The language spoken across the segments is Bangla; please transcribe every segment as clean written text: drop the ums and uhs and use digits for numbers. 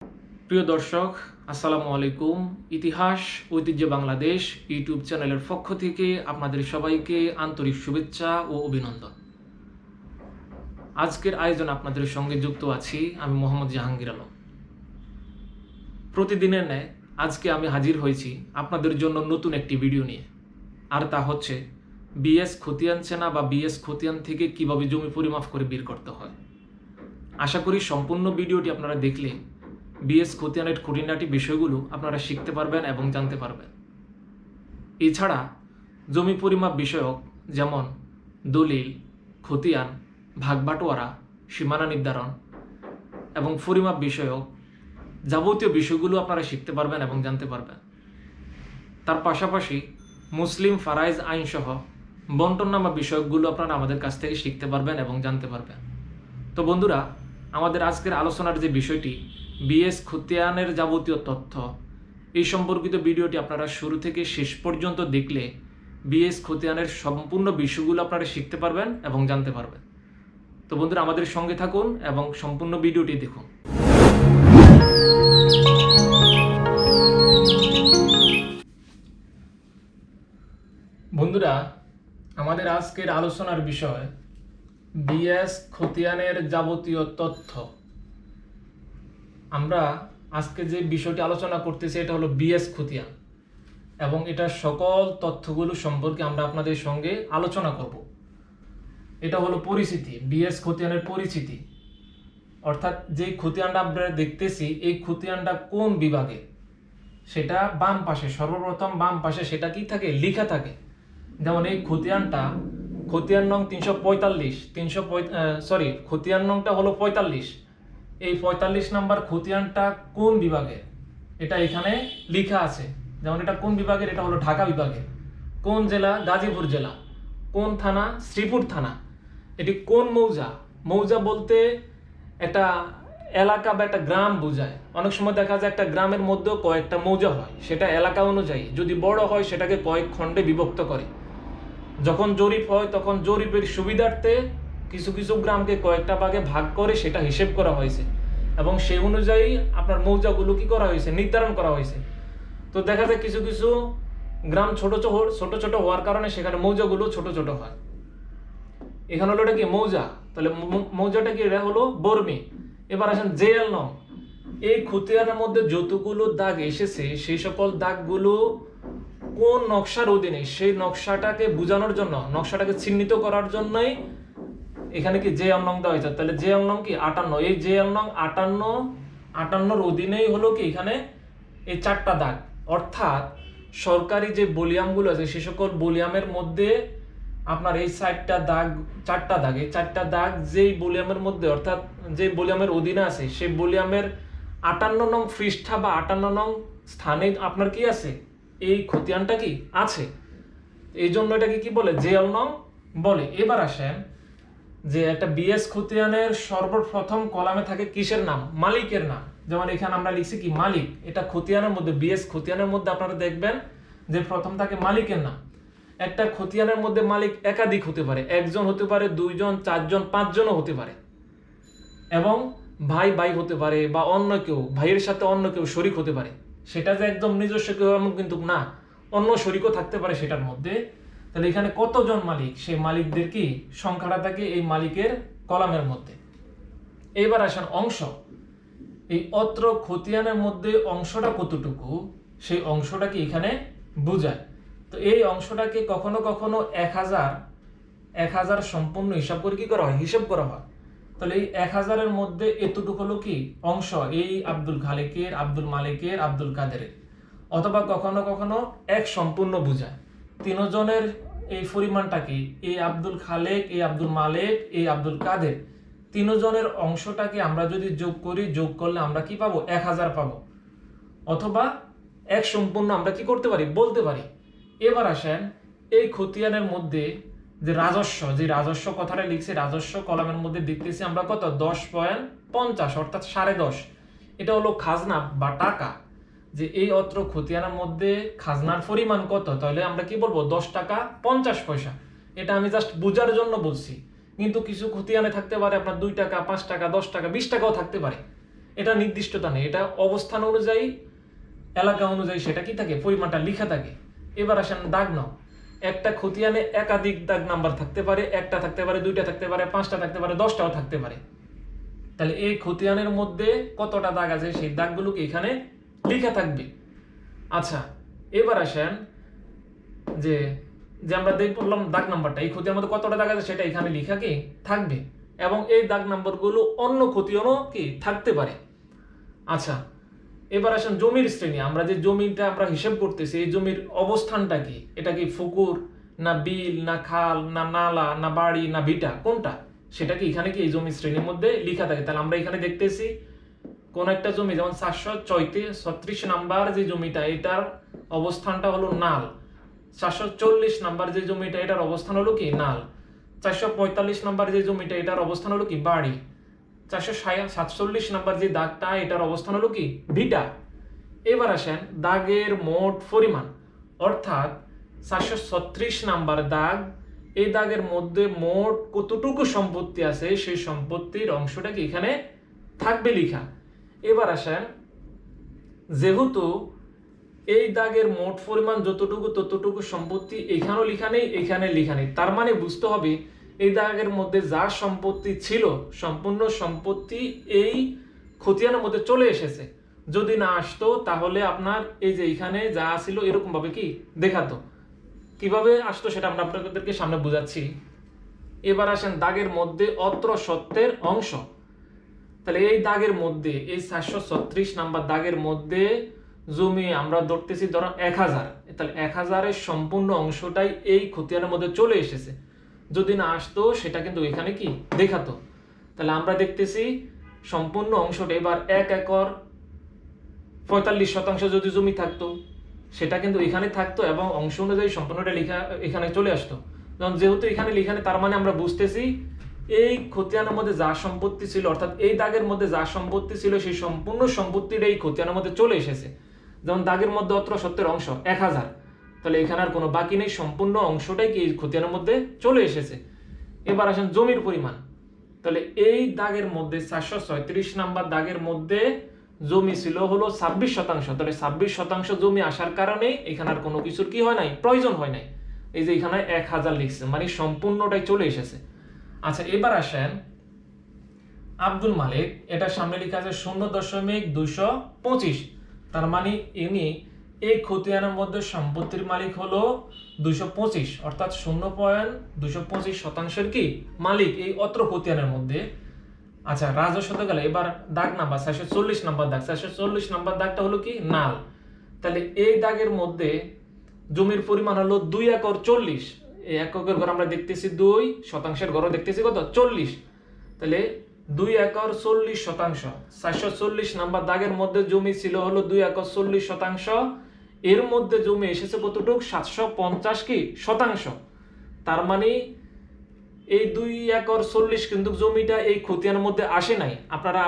প্রিয় দর্শক, আসসালামু আলাইকুম। ইতিহাস ঐতিহ্য বাংলাদেশ ইউটিউব চ্যানেলের পক্ষ থেকে আপনাদের সবাইকে আন্তরিক শুভেচ্ছা ও অভিনন্দন। আজকের আয়োজন আপনাদের সঙ্গে যুক্ত আছি আমি মোহাম্মদ জাহাঙ্গীর আলম। প্রতিদিনের ন্যায় আজকে আমি হাজির হয়েছি আপনাদের জন্য নতুন একটি ভিডিও নিয়ে, আর তা হচ্ছে বিএস খতিয়ান চেনা বা বিএস খতিয়ান থেকে কিভাবে জমি পরিমাপ করে বের করতে হয়। আশা করি সম্পূর্ণ ভিডিওটি আপনারা দেখলে বিএস খতিয়ানের খুঁটিনাটি বিষয়গুলো আপনারা শিখতে পারবেন এবং জানতে পারবেন। এছাড়া জমি পরিমাপ বিষয়ক যেমন দলিল, খতিয়ান, ভাগবাটোয়ারা, সীমানা নির্ধারণ এবং পরিমাপ বিষয়ক যাবতীয় বিষয়গুলো আপনারা শিখতে পারবেন এবং জানতে পারবেন। তার পাশাপাশি মুসলিম ফারাইজ আইনসহ বন্টননামা বিষয়কগুলো আপনারা আমাদের কাছ থেকে শিখতে পারবেন এবং জানতে পারবেন। তো বন্ধুরা, আমাদের আজকের আলোচনার যে বিষয়টি বিএস খতিয়ানের যাবতীয় তথ্য, এই সম্পর্কিত ভিডিওটি আপনারা শুরু থেকে শেষ পর্যন্ত দেখলে বিএস খতিয়ানের সম্পূর্ণ বিষয়গুলো আপনারা শিখতে পারবেন এবং জানতে পারবেন। তো বন্ধুরা, আমাদের সঙ্গে থাকুন এবং সম্পূর্ণ ভিডিওটি দেখুন। বন্ধুরা, আমাদের আজকের আলোচনার বিষয় বিএস খতিয়ানের যাবতীয় তথ্য। আমরা আজকে যে বিষয়টি আলোচনা করতেছি এটা হলো বিএস খতিয়ান, এবং এটার সকল তথ্যগুলো সম্পর্কে আমরা আপনাদের সঙ্গে আলোচনা করব। এটা হলো পরিচিতি, বিএস খতিয়ানের পরিচিতি, অর্থাৎ যে খতিয়ানটা আমরা দেখতেছি এই খতিয়ানটা কোন বিভাগে, সেটা বাম পাশে, সর্বপ্রথম বাম পাশে সেটা কি থাকে, লেখা থাকে। যেমন এই খতিয়ানটা খতিয়ান নং 345, খতিয়ান নংটা হলো 45। এই 45 নাম্বার খতিয়ানটা কোন বিভাগের এটা এখানে লেখা আছে। যেমন এটা কোন বিভাগের, এটা হলো ঢাকা বিভাগের। কোন জেলা, গাজীপুর জেলা। কোন থানা, শ্রীপুর থানা। এটি কোন মৌজা, মৌজা বলতে একটা এলাকা বা একটা গ্রাম বোঝায়। অনেক সময় দেখা যায় একটা গ্রামের মধ্যেও কয়েকটা মৌজা হয়, সেটা এলাকা অনুযায়ী। যদি বড় হয় সেটাকে কয়েক খণ্ডে বিভক্ত করে। যখন জরিপ হয় তখন জরিপের সুবিধার্থে কিছু কিছু গ্রামকে কয়েকটা ভাগে ভাগ করে সেটা হিসেব করা হয়েছে, এবং সেই অনুযায়ী আপনার মৌজাগুলো কি করা হয়েছে, নির্ধারণ করা হয়েছে। তো দেখা যায় কিছু কিছু গ্রাম ছোট ছোট হওয়ার কারণে সেখানে মৌজাগুলো ছোট ছোট হয়। এখানে হলো এটা কি মৌজা, তাহলে মৌজাটা কি, এটা হলো বর্মি। এবার আসেন জেএল নং। এই খতিয়ানের মধ্যে যতগুলো দাগ এসেছে সেই সকল দাগগুলো কোন নকশার অধীনে, সেই নকশাটাকে বোঝানোর জন্য, নকশাটাকে চিহ্নিত করার জন্যই এখানে কি জেএল নং দেওয়া হয়েছে। তাহলে জেএল নং কি 58। এই জেএল নং 58 অধীনেই হলো কি এখানে এই 4টা দাগ। অর্থাৎ সরকারি যে বলিয়ামগুলো আছে সে সকল বলিয়ামের মধ্যে আপনার এই 4টা দাগ, 4টা দাগ, এই 4টা দাগ যেই বলিয়ামের মধ্যে, অর্থাৎ যে বলিয়ামের অধীনে আছে সেই বলিয়ামের 58 নং পৃষ্ঠা বা 58 নং স্থানে আপনার কি আছে, এই খতিয়ানটা কি আছে। এই জন্য এটাকে কি বলে, জেএল নং বলে। এবার আসেন যে একটা বিএস খতিয়ানের সর্বপ্রথম কলামে থাকে কিসের নাম, মালিকের নাম। যেমন এখানে আমরা লিখছি কি মালিক। এটা খতিয়ানের মধ্যে, বিএস খতিয়ানের মধ্যে আপনারা দেখবেন যে প্রথম থাকে মালিকের নাম। একটা খতিয়ানের মধ্যে মালিক একাধিক হতে পারে, একজন হতে পারে, 2 জন, 4 জন, 5 জনও হতে পারে, এবং ভাই হতে পারে, বা অন্য কেউ, ভাইয়ের সাথে অন্য কেউ শরিক হতে পারে। সেটা যে একদম নিজস্ব কেউ এমন কিন্তু না, অন্য শরিকও থাকতে পারে সেটার মধ্যে। তাহলে এখানে কতজন মালিক, সেই মালিকদের কি সংখ্যাটা থাকে এই মালিকের কলামের মধ্যে। এবার আসেন অংশ। এই অত্র খতিয়ানের মধ্যে অংশটা কতটুকু, সেই অংশটাকে এখানে বোঝায়। তো এই অংশটাকে কখনো কখনো 1000 সম্পূর্ণ হিসাব করে কি করা হয়, হিসাব করা হয়। তাহলে এই 1000-এর মধ্যে এতটুকু হলো কি অংশ, এই আব্দুল খালেকের, আব্দুল মালিকের, আব্দুল কাদেরের। অথবা কখনো কখনো 1 সম্পূর্ণ বোঝায়। 3 জনের এই পরিমাণটা কি, এই আব্দুল খালেক, এই আব্দুল মালিক, এই আব্দুল কাদের, 3 জনের অংশটাকে আমরা যদি যোগ করি, যোগ করলে আমরা কি পাবো, 1000 পাবো। অথবা 1 সম্পূর্ণ আমরা কি করতে পারি, বলতে পারি। এবার আসেন এই খতিয়ানের মধ্যে যে রাজস্ব কথাটা লিখছি, রাজস্ব কলামের মধ্যে দেখতেছি আমরা কত, 10.50, অর্থাৎ 10.5। এটা হলো খাজনা বা টাকা। যে এই অত্র খতিয়ানের মধ্যে খাজনার পরিমাণ কত, তাহলে আমরা কি বলবো, 10 টাকা 50 পয়সা। এটা আমি জাস্ট বোঝার জন্য বলছি, কিন্তু কিছু খতিয়ানে থাকতে পারে আপনার 2 টাকা, 5 টাকা, 10 টাকা, 20 টাকাও থাকতে পারে। এটা নির্দিষ্টতা নেই, এটা অবস্থান অনুযায়ী এলাকা অনুযায়ী সেটা কি থাকে, পরিমাণটা লিখা থাকে। এবার আসেন দাগ নাও। একটা খতিয়ানে একাধিক দাগ নাম্বার থাকতে পারে, একটা থাকতে পারে, দুইটা থাকতে পারে, পাঁচটা থাকতে পারে, 10টাও থাকতে পারে। তাহলে এই খতিয়ানের মধ্যে কতটা দাগ আছে সেই দাগগুলোকে এখানে লিখা থাকবে। আচ্ছা, এবার আসেন যে যে আমরা বললাম দাগ নাম্বারটা, এই খতিয়ানের মধ্যে কতটা দাগ আছে সেটা এখানে লিখা কি থাকবে, এবং এই দাগ নাম্বারগুলো অন্য খতিয়ানও কি থাকতে পারে। আচ্ছা, এবার আসেন জমির শ্রেণী। আমরা যে জমিটা আমরা হিসাব করতেছি, এই জমির অবস্থানটা কি? এটা কি পুকুর, না বিল, না খাল, না নালা, না বাড়ি, না ভিটা, কোনটা? সেটা কি এখানে কি এই জমির শ্রেণীর মধ্যে লিখা থাকে। তাহলে আমরা এখানে দেখতেছি কোন একটা জমি, যেমন 436 নাম্বার যে জমিটা, এটার অবস্থানটা হলো নাল। 440 নাম্বার যে জমিটা, এটার অবস্থান হলো কি নাল। 445 নাম্বার যে জমিটা, এটার অবস্থান হলো কি বাড়ি। 447 নাম্বার যে দাগটা, এটার অবস্থান হলো কি ভিটা। এবার আসেন দাগের মোট পরিমাণ, অর্থাৎ 436 নাম্বার দাগ, এই দাগের মধ্যে মোট কতটুকু সম্পত্তি আছে সেই সম্পত্তির অংশটা কি এখানে থাকবে লিখা। এবার আসেন, যেহেতু এই দাগের মোট পরিমাণ যতটুকু ততটুকু সম্পত্তি এখানেও লিখা নেই, এখানে লিখা নেই, তার মানে বুঝতে হবে এই দাগের মধ্যে যা সম্পত্তি ছিল সম্পূর্ণ সম্পত্তি এই খতিয়ানের মধ্যে চলে এসেছে। যদি না আসতো তাহলে আপনার এই যে এখানে যা ছিল এরকম ভাবে কি দেখাতো। কিভাবে আসতো সেটা আমরা আপনাদেরকে সামনে বুঝাচ্ছি। এবার আসেন দাগের মধ্যে অত্র সত্ত্বের অংশ। তাহলে এই দাগের মধ্যে, এই 436 নাম্বার দাগের মধ্যে জমি আমরা ধরতেছি ধরো 1000, তাহলে 1000-এর সম্পূর্ণ অংশটাই এই খতিয়ানের মধ্যে চলে এসেছে। যদি না আসতো সেটা কিন্তু এখানে কি দেখাতো। তাহলে আমরা দেখতেছি সম্পূর্ণ অংশটা এবার 1 একর 45 শতাংশ যদি জমি থাকতো সেটা কিন্তু এখানে থাকতো এবং অংশ অনুযায়ী সম্পূর্ণটা লেখা এখানে চলে আসতো। যেহেতু এখানে লেখা নেই, তার মানে আমরা বুঝতেছি এই খতিয়ানের মধ্যে যা সম্পত্তি ছিল, অর্থাৎ এই দাগের মধ্যে যা সম্পত্তি ছিল সেই সম্পূর্ণ সম্পত্তিটা এই খতিয়ানের মধ্যে চলে এসেছে। যেমন দাগের মধ্যে অত্র সত্ত্বের অংশ 1000, তাহলে এখানে আর কোনো বাকি নেই, সম্পূর্ণ অংশটাই কি এই খতিয়ানের মধ্যে চলে এসেছে। এবার আসেন জমির পরিমাণ। তাহলে এই দাগের মধ্যে 436 নাম্বার দাগের মধ্যে জমি ছিল হলো 26 শতাংশ। তাহলে 26 শতাংশ জমি আসার কারণে এখানে আর কোনো কিছুর কি হয় নাই, প্রয়োজন হয় নাই। এই যে এখানে 1000 লিখছে, মানে সম্পূর্ণটাই চলে এসেছে। আচ্ছা, এবার আসেন আব্দুল মালিক, এটা সামনে লেখা আছে 0.225, তার মানে ইনি এই খতিয়ানের মধ্যে সম্পত্তির মালিক হলো 225, অর্থাৎ 0.225 শতাংশের কি মালিক এই অত্র খতিয়ানের মধ্যে। আচ্ছা, রাজস্ব গেলে এবার দাগ নাম্বার 440 নাম্বার দাগ। 440 নাম্বার দাগটা হলো কি নাল। তাহলে এই দাগের মধ্যে জমির পরিমাণ হলো 2 একর 40। এই এককের ঘর আমরা দেখতেছি 2, শতাংশের ঘর দেখতেছি কত 40। তাহলে 2 একর 40 শতাংশ। 440 নাম্বার দাগের মধ্যে জমি ছিল হলো 2 একর 40 শতাংশ। এর মধ্যে জমি এসেছে কতটুক 750 কি শতাংশ। তার মানে এই 2 একর 40 কিন্তু জমিটা এই খতিয়ানের মধ্যে আসে নাই।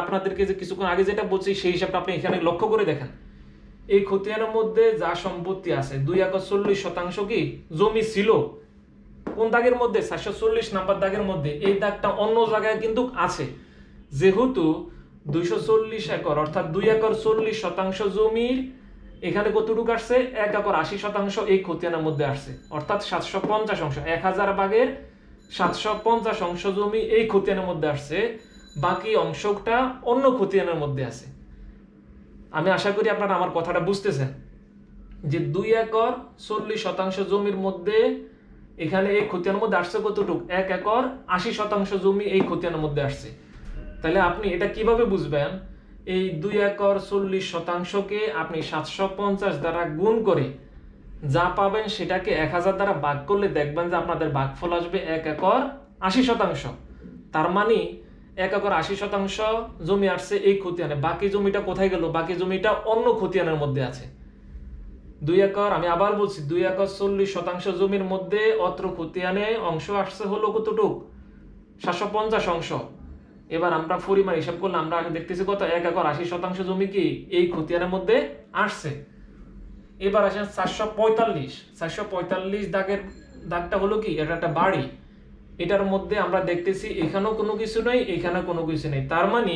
আপনাদেরকে যে কিছুক্ষণ আগে যেটা বলছি সেই হিসাবটা আপনি এখানে লক্ষ্য করে দেখেন। এই খতিয়ানের মধ্যে যা সম্পত্তি আছে 2 একর 40 শতাংশ কি জমি ছিল কোন দাগের মধ্যে, 440 নাম্বার দাগের মধ্যে। এই দাগটা অন্য জায়গায় কিন্তু আছে। যেহেতু 240 একর অর্থাৎ 2 একর 40 শতাংশ জমির এখানে কতটুকু আসছে 1 একর 80 শতাংশ এই খতিয়ানের মধ্যে আসছে, অর্থাৎ 750 অংশ। 1000 ভাগের 750 অংশ জমি এই খতিয়ানের মধ্যে আসছে, বাকি অংশটা অন্য খতিয়ানের মধ্যে আছে। আমি আশা করি আপনারা আমার কথাটা বুঝতেছেন যে 2 একর 40 শতাংশ জমির মধ্যে এখানে এই খতিয়ানের মধ্যে আসছে কতটুকু 1 একর 80 শতাংশ জমি এই খতিয়ানের মধ্যে আসছে। তাহলে আপনি এটা কিভাবে বুঝবেন, এই 2 একর 40 শতাংশকে আপনি 750 দ্বারা গুণ করে যা পাবেন সেটাকে 1000 দ্বারা ভাগ করলে দেখবেন যে আপনাদের ভাগফল আসবে 1 একর 80 শতাংশ। তার মানে 1 একর 80 শতাংশ জমি আসছে এই খতিয়ানে, বাকি জমিটা কোথায় গেল, বাকি জমিটা অন্য খতিয়ানের মধ্যে আছে। 2 একর, আমি আবার বলছি 2 একর 40 শতাংশ জমির মধ্যে অত্র খতিয়ানে অংশ আসছে হলো কতটুক 750 অংশ। এবার আমরা পরিমাণ হিসাব করলে আমরা দেখতেছি কত 1 একর 80 শতাংশ জমি কি এই খতিয়ানের মধ্যে আসছে। এবার আসেন 445 দাগটা হলো কি, এটা একটা বাড়ি। এটার মধ্যে আমরা দেখতেছি এখানেও কোনো কিছু নেই, এখানে কোনো কিছু নেই। তার মানে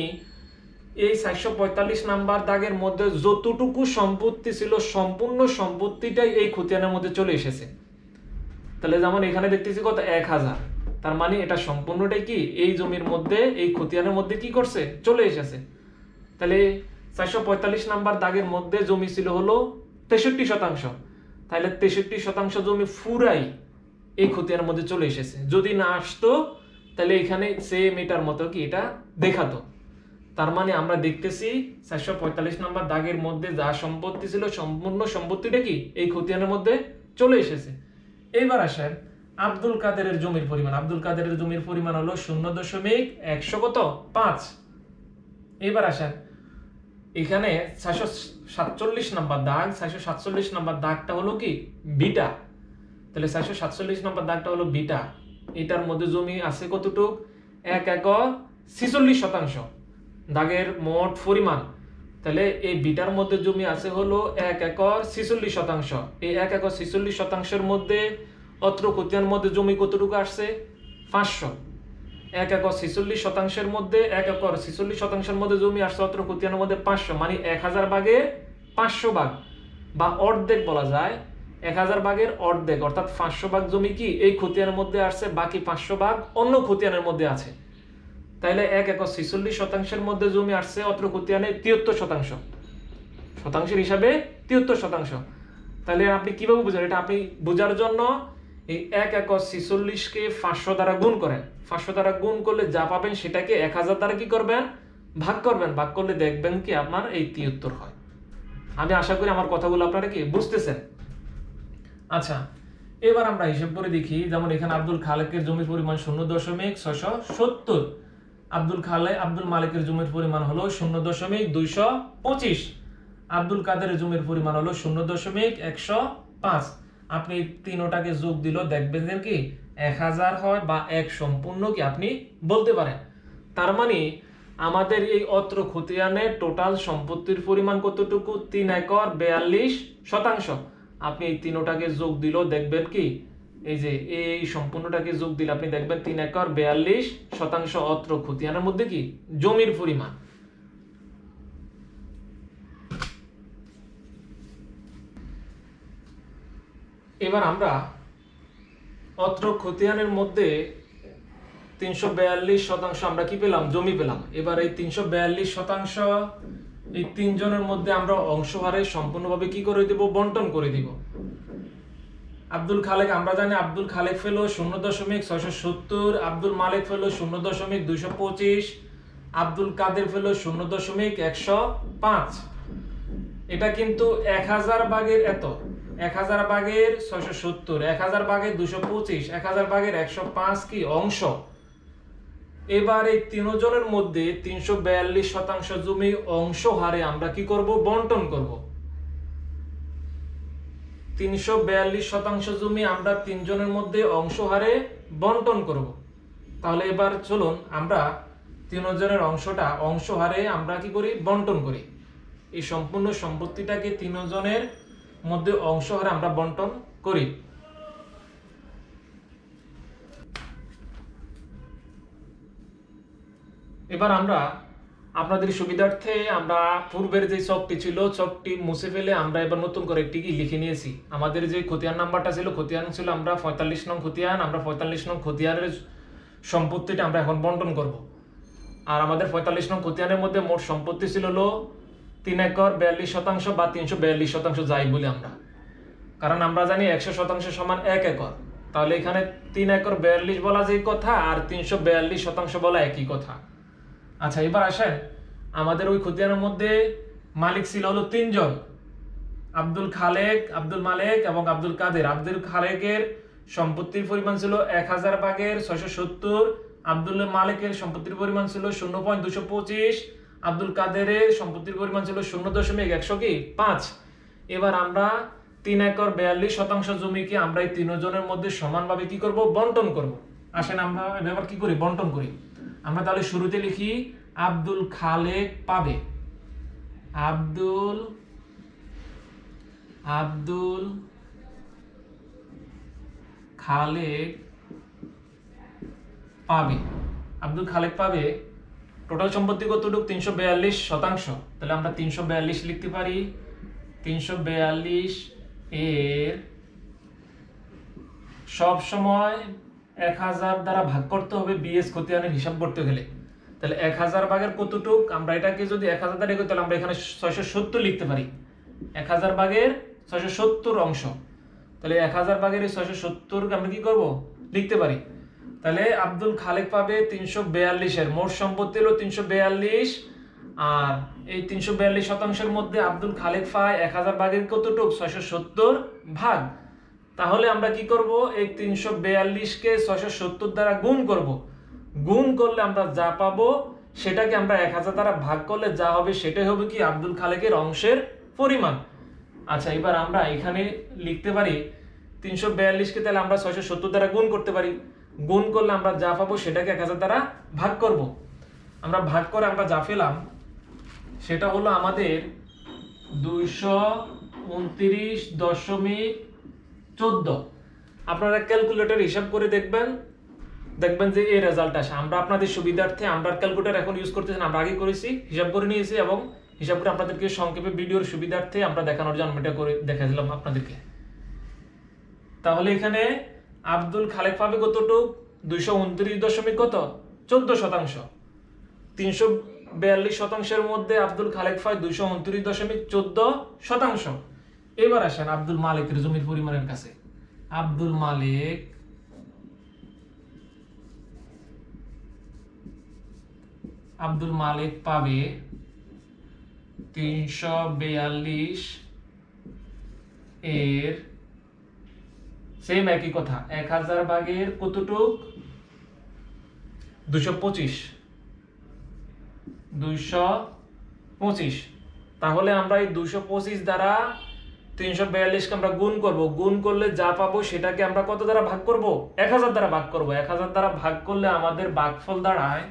এই 445 নাম্বার দাগের মধ্যে যতটুকু সম্পত্তি ছিল সম্পূর্ণ সম্পত্তিটাই এই খতিয়ানের মধ্যে চলে এসেছে। তাহলে যেমন এখানে দেখতেছি কত 1000, তার মানে এটা সম্পূর্ণটাই কি এই জমির মধ্যে এই খতিয়ানের মধ্যে কি করছে চলে এসেছে। তাহলে 445 নাম্বার দাগের মধ্যে জমি ছিল হলো 63%, তাহলে 63% জমি পুরাই এই খতিয়ানের মধ্যে চলে এসেছে। যদি না আসতো তাহলে এখানে সেম এটার মতো কি এটা দেখাতো। তার মানে আমরা দেখতেছি 445 নাম্বার দাগের মধ্যে যা সম্পত্তি ছিল সম্পূর্ণ সম্পত্তিটা কি এই খতিয়ানের মধ্যে চলে এসেছে। এইবার আসেন আব্দুল কাদেরের জমির পরিমাণ। আব্দুল কাদেরের জমির পরিমাণ হলো 0.105। এইবার আসেন এখানে 447 নাম্বার দাগ, 447 নাম্বার দাগটা হলো কি বিটা। তাহলে 447 নাম্বার দাগটা হলো বিটা। এটার মধ্যে জমি আছে কতটুক 1 একর 46% দাগের মোট পরিমাণ। তাহলে এই বিটার মধ্যে জমি আছে হলো 1 একর 46%। এই 1 একর 46%-এর মধ্যে অত্র খতিয়ানের মধ্যে জমি কতটুকু আসছে 500। 1 একর 46%-এর মধ্যে 1 একর 46%-এর মধ্যে জমি আসছে অত্র খতিয়ানের মধ্যে 500, মানে 1000 ভাগের 500 ভাগ বা অর্ধেক বলা যায়। 1000 ভাগের অর্ধেক অর্থাৎ 500 ভাগ জমি কি এই খতিয়ানের মধ্যে আসছে, বাকি 500 ভাগ অন্য খতিয়ানের মধ্যে আছে। তাইলে 1 একর 46%-এর মধ্যে জমি আসছে অত্র খতিয়ানে 73%, শতাংশের হিসাবে 73%। তাহলে আপনি কিভাবে বুঝেন এটা? আপনি বোঝার জন্য এই 1 একর 46-কে 500 দ্বারা গুণ করেন। 500 দ্বারা গুণ করলে যা পাবেন সেটাকে 1000 দ্বারা কি করবেন ভাগ করবেন। ভাগ করলে দেখবেন কি আপনার এই 73 হয়। আমি আশা করি আমার কথাগুলো আপনারা কি বুঝতেছেন। আচ্ছা, এবার আমরা হিসাব করে দেখি। যেমন এখানে আব্দুল খালেকের জমির পরিমাণ 0.670, আব্দুল মালিকের জমির পরিমাণ হলো 0.225, আব্দুল কাদেরের জমির পরিমাণ হলো 0.105। আপনি তিনোটাকে যোগ দিল দেখবেন যে কি 1000 হয় বা এক সম্পূর্ণ কি আপনি বলতে পারেন। তার মানে আমাদের এই অত্র খতিয়ানের টোটাল সম্পত্তির পরিমাণ কতটুকু 3 একর 42%। আপনি এই তিনোটাকে যোগ দিল দেখবেন কি এই যে এই সম্পূর্ণটাকে যোগ দিলে আপনি দেখবেন 3 একর 42% অত্র খতিয়ানের মধ্যে কি জমির পরিমাণ। এবার আমরা অত্র খতিয়ানের মধ্যে 342% আমরা কি পেলাম জমি পেলাম। এবার এই 342% এই তিনজনের মধ্যে আমরা অংশহারে সম্পূর্ণভাবে কি করে দেব বন্টন করে দিব। আব্দুল খালেক আমরা জানি আব্দুল খালেক পেল 0.670, আব্দুল মালিক পেল 0.225, আব্দুল কাদের পেল 0.105। এটা কিন্তু 1000 ভাগের এত 1000 ভাগের 670, 1000 ভাগের 225, 1000 ভাগের 105 কি অংশ। এবার এই তিনজনের মধ্যে 342% জমি অংশ হারে আমরা কি করব বন্টন করব। 342% জমি আমরা তিনজনের মধ্যে অংশ হারে বন্টন করব। তাহলে এবার চলুন আমরা তিনজনের অংশটা অংশ হারে আমরা কি করি বন্টন করি। এই সম্পূর্ণ সম্পত্তিটাকে তিনজনের মধ্যে অংশ হারে আমরা বন্টন করি। এবার আমরা আপনাদের সুবিধার্থে আমরা পূর্বের যে চকটি ছিল চকটি মুছে ফেলে আমরা এবার নতুন করে একটি কি লিখে নিয়েছি। আমাদের যে খতিয়ান নাম্বারটা ছিল খতিয়ান ছিল আমরা 45 নং খতিয়ান, আমরা 45 নং খতিয়ানের সম্পত্তিটা আমরা এখন বন্টন করব। আর আমাদের 45 নং খতিয়ানের মধ্যে মোট সম্পত্তি ছিল হলো 3 একর 42% বা 342% যাই বলি আমরা, কারণ আমরা জানি 100% সমান 1 একর। তাহলে এখানে 3 একর 42 বলা যেই কথা আর 342% বলা একই কথা। আচ্ছা, এবার আসেন আমাদের ওই খতিয়ানের মধ্যে মালিক ছিল হলো তিনজন, আব্দুল খালেক, আব্দুল মালিক এবং আব্দুল কাদের। আব্দুল খালেকের সম্পত্তির পরিমাণ ছিল 1000 ভাগের 670, আব্দুল মালিকের সম্পত্তির পরিমাণ ছিল 0.225, আব্দুল কাদেরের সম্পত্তির পরিমাণ ছিল 0.105। এবার আমরা 3 একর 42% জমিকে আমরা এই তিনজনের মধ্যে সমানভাবে কি করব বন্টন করব। আসেন আমরা এবার কি করি বন্টন করি। আমরা তাহলে শুরুতে লিখি আব্দুল খালেক পাবে, আব্দুল খালেক পাবে, আব্দুল খালেক পাবে টোটাল সম্পত্তি কতটুকু? 342%। তাহলে আমরা 342 লিখতে পারি। 342 এর সব সময় 1000 দ্বারা ভাগ করতে হবে বিএস খতিয়ানের হিসাব করতে গেলে। তাহলে 1000 ভাগের কতটুক? আমরা এটাকে যদি 1000 দ্বারা করি তাহলে আমরা এখানে 670 লিখতে পারি। 1000 ভাগের 670 অংশ। তাহলে 1000 ভাগের 670 আমরা কি করব? লিখতে পারি। তাহলে আব্দুল খালেক পাবে 342 এর মোট সম্পত্তি হলো 342, আর এই 342% মধ্যে আব্দুল খালেক পায় 1000 ভাগের কতটুক? 670 ভাগ। তাহলে আমরা কি করব? এই 342 কে 670 দ্বারা গুণ করব। গুণ করলে আমরা যা পাবো সেটাকে আমরা 1000 দ্বারা ভাগ করলে যা হবে সেটাই হবে কি? আব্দুল খালেকের অংশের পরিমাণ। আচ্ছা, এবার আমরা এখানে লিখতে পারি 342 কে তাহলে আমরা 670 দ্বারা গুণ করতে পারি। গুণ করলে আমরা যা পাবো সেটাকে 1000 দ্বারা ভাগ করব। আমরা ভাগ করে আমরা যা পেলাম সেটা হলো আমাদের 229.14। আপনারা ক্যালকুলেটর হিসাব করে দেখবেন যে এই রেজাল্ট আসে। আমরা আপনাদের সুবিধার্থে আমরা ক্যালকুলেটর এখন ইউজ করতেছি না, আমরা আগে করেছি, হিসাব করে নিয়েছি এবং হিসাব করে আপনাদেরকে সংক্ষেপে ভিডিওর সুবিধার্থে আমরা দেখানোর জন্য এটা করে দেখাইছিলাম আপনাদেরকে। তাহলে এখানে আব্দুল খালেক পাবে কতটুক? 229.14%। 342% মধ্যে আব্দুল খালেক পায় 229.14%। এবার আসেন আব্দুল মালিকের জমির পরিমাণের কাছে। আব্দুল মালিক পাবে 342 এর সেম একই কথা 1000 ভাগের কতটুক? 225। তাহলে আমরা এই 225 দ্বারা 342 কে আমরা গুণ করব। গুণ করলে যা পাবো সেটাকে আমরা কত দ্বারা ভাগ করব? 1000 দ্বারা ভাগ করব। 1000 দ্বারা ভাগ করলে আমাদের ভাগফল দাঁড়ায়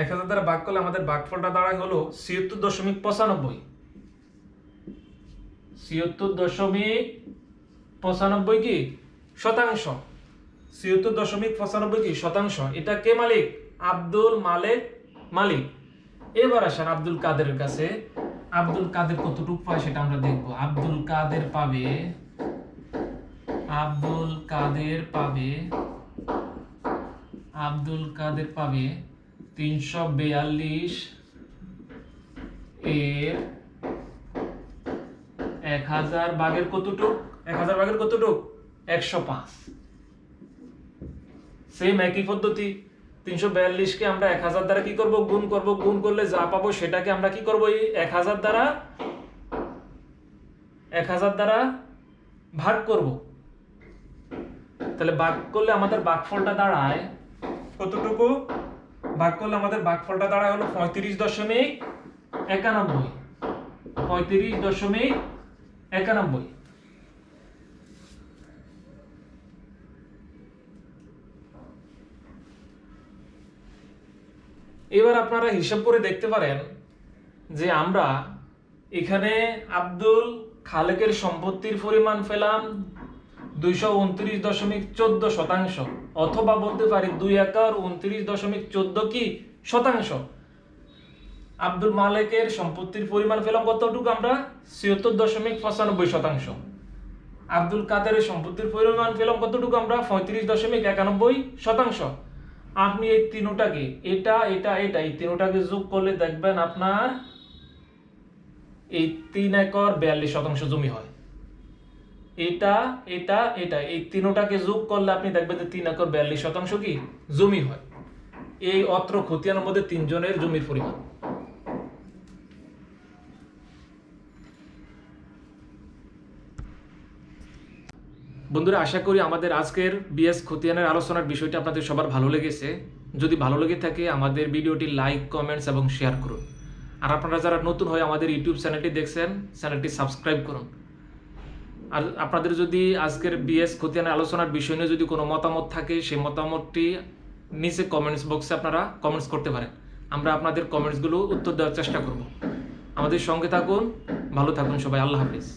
1000 দ্বারা ভাগ করলে আমাদের ভাগফলটা দাঁড়ায় হলো 76.95। 76.95 কি শতাংশ? 76.95 কি শতাংশ? এটা কে মালিক? আব্দুল মালিক। এবার আসেন আব্দুল কাদেরের কাছে। আব্দুল কাদের কতটুকু পায় সেটা আমরা দেখব। আব্দুল কাদের পাবে 342 এর 1000 ভাগের কতটুক? 105। সেম একই পদ্ধতি। 342 কে আমরা 1000 দ্বারা কি করব? গুণ করব। গুণ করলে যা পাবো সেটাকে আমরা কি করব? এই 1000 দ্বারা ভাগ করব। তাহলে ভাগ করলে আমাদের ভাগফলটা দাঁড়ায় কতটুকু? ভাগ করলে আমাদের ভাগফলটা দাঁড়ায় হলো 35.91। এবার আপনারা হিসাব করে দেখতে পারেন যে আমরা এখানে আব্দুল খালেকের সম্পত্তির পরিমাণ পেলাম 229.14%, অথবা বলতে পারি 2 একর 29.14 কি শতাংশ। আব্দুল মালিকের সম্পত্তির পরিমাণ পেলাম কতটুকু? আমরা 76.95%। আব্দুল কাদেরের সম্পত্তির পরিমাণ পেলাম কতটুকু? আমরা 35.91%। আপনি এই তিনটাকে এই তিনটাকে যোগ করলে দেখবেন আপনার এই 3 একর 42% জমি হয়। এটা এই তিনটাকে যোগ করলে আপনি দেখবেন যে 3 একর 42% কি জমি হয়। এই অত্র খতিয়ানের মধ্যে 3 জনের জমির পরিমাণ। বন্ধুরা, আশা করি আমাদের আজকের বিএস খতিয়ানের আলোচনার বিষয়টি আপনাদের সবার ভালো লেগেছে। যদি ভালো লেগে থাকে আমাদের ভিডিওটি লাইক, কমেন্টস এবং শেয়ার করুন। আর আপনারা যারা নতুন হয়ে আমাদের ইউটিউব চ্যানেলটি দেখছেন, চ্যানেলটি সাবস্ক্রাইব করুন। আর আপনাদের যদি আজকের বিএস খতিয়ানের আলোচনার বিষয় নিয়ে যদি কোনো মতামত থাকে, সেই মতামতটি নিচে কমেন্টস বক্সে আপনারা কমেন্টস করতে পারেন। আমরা আপনাদের কমেন্টসগুলো উত্তর দেওয়ার চেষ্টা করব। আমাদের সঙ্গে থাকুন, ভালো থাকুন সবাই। আল্লাহ হাফেজ।